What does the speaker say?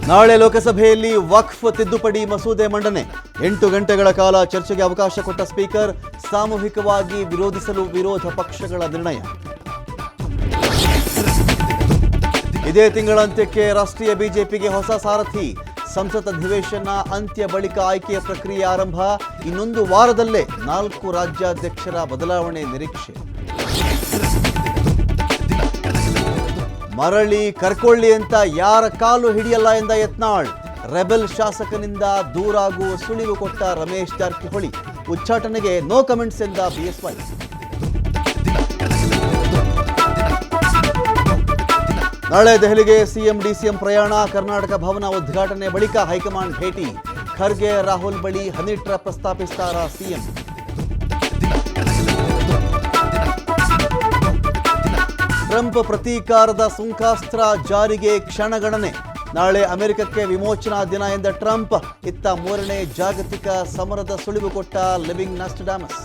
ನಾಳೆ ಲೋಕಸಭೆಯಲ್ಲಿ ವಕ್ಫ್ ತಿದ್ದುಪಡಿ ಮಸೂದೆ ಮಂಡನೆ 8 ಗಂಟೆಗಳ ಕಾಲ ಚರ್ಚೆಗೆ ಅವಕಾಶ ಕೊಟ್ಟ ಸ್ಪೀಕರ್ ಸಾಮೂಹಿಕವಾಗಿ ವಿರೋಧಿಸಲು ವಿರೋಧ ಪಕ್ಷಗಳ ನಿರ್ಣಯ. ಇದೇ ತಿಂಗಳಂತ್ಯಕ್ಕೆ ರಾಷ್ಟ್ರೀಯ ಬಿಜೆಪಿಗೆ ಹೊಸ ಸಾರಥಿ. ಸಂಸತ್ ಅಧಿವೇಶನ ಅಂತ್ಯ ಬಳಿಕ ಆಯ್ಕೆಯ ಪ್ರಕ್ರಿಯೆ ಆರಂಭ. ಇನ್ನೊಂದು ವಾರದಲ್ಲೇ 4 ರಾಜ್ಯಾಧ್ಯಕ್ಷರ ಬದಲಾವಣೆ ನಿರೀಕ್ಷೆ. ಮರಳಿ ಕರ್ಕೊಳ್ಳಿ ಅಂತ ಯಾರ ಕಾಲು ಹಿಡಿಯಲ್ಲ ಎಂದ ಯತ್ನಾಳ್. ರೆಬೆಲ್ ಶಾಸಕನಿಂದ ದೂರಾಗುವ ಸುಳಿವು ಕೊಟ್ಟ ರಮೇಶ್ ಜಾರಕಿಹೊಳಿ. ಉಚ್ಚಾಟನೆಗೆ ನೋ ಕಮೆಂಟ್ಸ್ ಎಂದ ಬಿಎಸ್ವೈ. ನಾಳೆ ದೆಹಲಿಗೆ ಸಿಎಂ ಡಿಸಿಎಂ ಪ್ರಯಾಣ. ಕರ್ನಾಟಕ ಭವನ ಉದ್ಘಾಟನೆ ಬಳಿಕ ಹೈಕಮಾಂಡ್ ಭೇಟಿ. ಖರ್ಗೆ ರಾಹುಲ್ ಬಳಿ ಹನಿ ಟ್ರ್ಯಾಪ್ ಪ್ರಸ್ತಾಪಿಸುತ್ತಾರ ಸಿಎಂ. ಟ್ರಂಪ್ ಪ್ರತೀಕಾರದ ಸುಂಕಾಸ್ತ್ರ ಜಾರಿಗೆ ಕ್ಷಣಗಣನೆ. ನಾಳೆ ಅಮೆರಿಕಕ್ಕೆ ವಿಮೋಚನಾ ದಿನ ಎಂದ ಟ್ರಂಪ್. ಇತ್ತ 3ನೇ ಜಾಗತಿಕ ಸಮರದ ಸುಳಿವು ಕೊಟ್ಟ ಲಿವಿಂಗ್ ನಾಸ್ಟ್ರಾಡಮಸ್.